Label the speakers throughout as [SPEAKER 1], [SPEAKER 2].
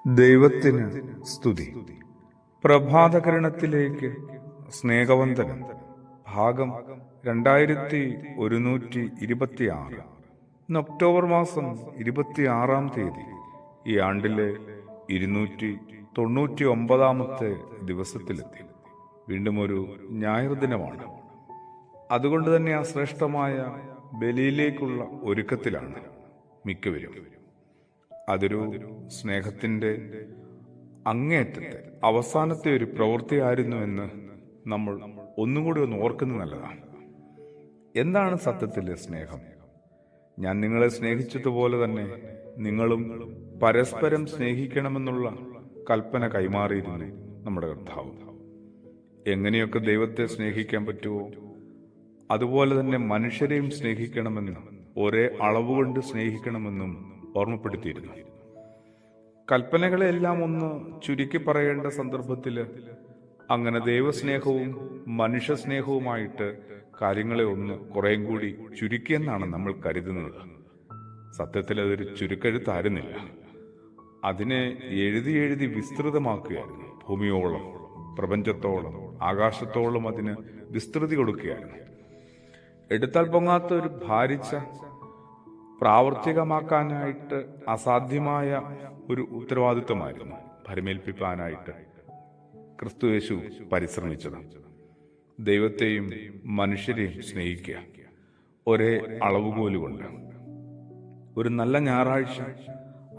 [SPEAKER 1] ദൈവത്തിന് സ്തുതി. പ്രഭാതകിരണത്തിലേക്ക് സ്നേഹവന്ദനം. ഭാഗം 2126. ഇന്ന് ഒക്ടോബർ മാസം 26-ാം തീയതി. ഈ ആണ്ടിലെ 299-ാമത്തെ ദിവസത്തിലെത്തി. വീണ്ടും ഒരു ഞായർ ദിനമാണ്. അതുകൊണ്ട് തന്നെ ആ ശ്രേഷ്ഠമായ ബലിയിലേക്കുള്ള ഒരുക്കത്തിലാണ് മിക്കവരും. അതൊരു സ്നേഹത്തിൻ്റെ അങ്ങേയറ്റത്തെ അവസാനത്തെ ഒരു പ്രവൃത്തിയായിരുന്നു എന്ന് നമ്മൾ ഒന്നുകൂടി ഒന്ന് ഓർക്കുന്നത് നല്ലതാണ്. എന്താണ് സത്യത്തിലെ സ്നേഹം? ഞാൻ നിങ്ങളെ സ്നേഹിച്ചതുപോലെ തന്നെ നിങ്ങളും പരസ്പരം സ്നേഹിക്കണമെന്നുള്ള കൽപ്പന കൈമാറിയിരുന്നു നമ്മുടെ കർത്താവ്. എങ്ങനെയൊക്കെ ദൈവത്തെ സ്നേഹിക്കാൻ പറ്റുമോ അതുപോലെ തന്നെ മനുഷ്യരെയും സ്നേഹിക്കണമെന്ന്, ഒരേ അളവുകൊണ്ട് സ്നേഹിക്കണമെന്നും ഓർമ്മപ്പെടുത്തിയിരുന്നു. കൽപ്പനകളെല്ലാം ഒന്ന് ചുരുക്കി പറയേണ്ട സന്ദർഭത്തിൽ അങ്ങനെ ദൈവസ്നേഹവും മനുഷ്യസ്നേഹവുമായിട്ട് കാര്യങ്ങളെ ഒന്ന് കുറേയും കൂടി ചുരുക്കിയെന്നാണ് നമ്മൾ കരുതുന്നത്. സത്യത്തിൽ അതൊരു ചുരുക്കെഴുത്തായിരുന്നില്ല. അതിനെ എഴുതി എഴുതി വിസ്തൃതമാക്കുകയായിരുന്നു. ഭൂമിയോളം, പ്രപഞ്ചത്തോളം, ആകാശത്തോളം അതിന് വിസ്തൃതി കൊടുക്കുകയായിരുന്നു. എടുത്താൽ പൊങ്ങാത്ത ഒരു ഭാരിച്ച പ്രാവർത്തികമാക്കാനായിട്ട് അസാധ്യമായ ഒരു ഉത്തരവാദിത്വമായിരുന്നു ഭരമേൽപ്പിക്കാനായിട്ട് ക്രിസ്തുയേശു പരിശ്രമിച്ചത്. ദൈവത്തെയും മനുഷ്യരെയും സ്നേഹിക്കുക ഒരേ അളവുകോലുകൊണ്ട്. ഒരു നല്ല ഞായറാഴ്ച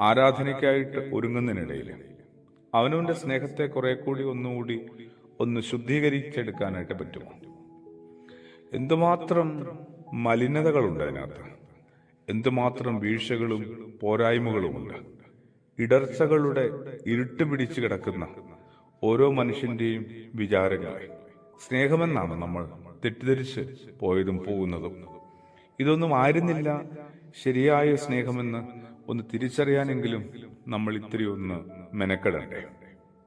[SPEAKER 1] ആരാധനയ്ക്കായിട്ട് ഒരുങ്ങുന്നതിനിടയിൽ അവനവന്റെ സ്നേഹത്തെ കുറെ കൂടി ഒന്ന് ശുദ്ധീകരിച്ചെടുക്കാനായിട്ട് പറ്റുമോ? എന്തുമാത്രം മലിനതകളുണ്ട് അതിനകത്ത്, എന്തുമാത്രം വീഴ്ചകളും പോരായ്മകളുമുണ്ട്. ഇടർച്ചകളുടെ ഇരുട്ട് പിടിച്ചു കിടക്കുന്ന ഓരോ മനുഷ്യന്റെയും വിചാരങ്ങളെ സ്നേഹമെന്നാണ് നമ്മൾ തെറ്റിദ്ധരിച്ച് പോയതും പോകുന്നതും. ഇതൊന്നും ആയിരുന്നില്ല ശരിയായ സ്നേഹമെന്ന് ഒന്ന് തിരിച്ചറിയാനെങ്കിലും നമ്മൾ ഇത്തിരി ഒന്ന് മെനക്കെടണ്ടേ?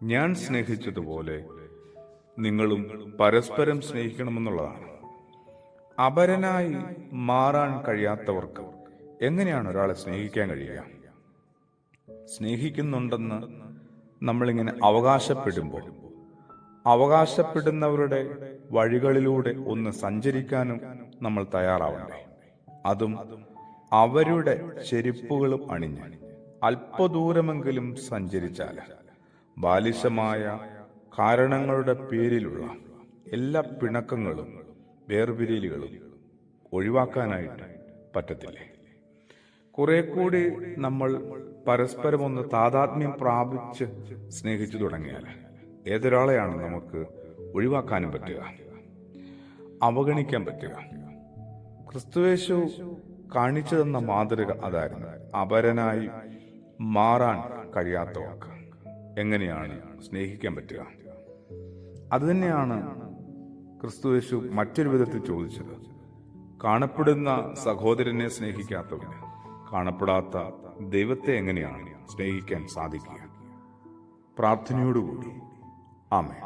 [SPEAKER 1] ഞാൻ സ്നേഹിച്ചതുപോലെ നിങ്ങളും പരസ്പരം സ്നേഹിക്കണമെന്നുള്ളതാണ്. അപരനായി മാറാൻ കഴിയാത്തവർക്ക് എങ്ങനെയാണ് ഒരാളെ സ്നേഹിക്കാൻ കഴിയുക? സ്നേഹിക്കുന്നുണ്ടെന്ന് നമ്മളിങ്ങനെ അവകാശപ്പെടുന്നവരുടെ വഴികളിലൂടെ ഒന്ന് സഞ്ചരിക്കാനും നമ്മൾ തയ്യാറാവണ്ടേ? അതും അവരുടെ ചെരുപ്പുകളും അണിഞ്ഞ് അല്പദൂരമെങ്കിലും സഞ്ചരിച്ചാൽ ബാലിശമായ കാരണങ്ങളുടെ പേരിലുള്ള എല്ലാ പിണക്കങ്ങളും വേർപിരിയലുകളും ഒഴിവാക്കാനായിട്ട് പറ്റത്തില്ലേ? കുറെ കൂടി നമ്മൾ പരസ്പരം ഒന്ന് താതാത്മ്യം പ്രാപിച്ച് സ്നേഹിച്ചു തുടങ്ങിയാൽ ഏതൊരാളെയാണ് നമുക്ക് ഒഴിവാക്കാനും പറ്റുക, അവഗണിക്കാൻ പറ്റുക? ക്രിസ്തുയേശു കാണിച്ചു തന്ന മാതൃക അതായിരുന്നു. അപരനായി മാറാൻ കഴിയാത്തവർക്ക് എങ്ങനെയാണ് സ്നേഹിക്കാൻ പറ്റുക? അതുതന്നെയാണ് ക്രിസ്തുയേശു മറ്റൊരു വിധത്തിൽ ചോദിച്ചത്. കാണപ്പെടുന്ന സഹോദരനെ സ്നേഹിക്കാത്തവന് കാണപ്പെടാത്ത ദൈവത്തെ എങ്ങനെയാണ് സ്നേഹിക്കാൻ സാധിക്കുക? പ്രാർത്ഥനയോടുകൂടി ആമേൻ.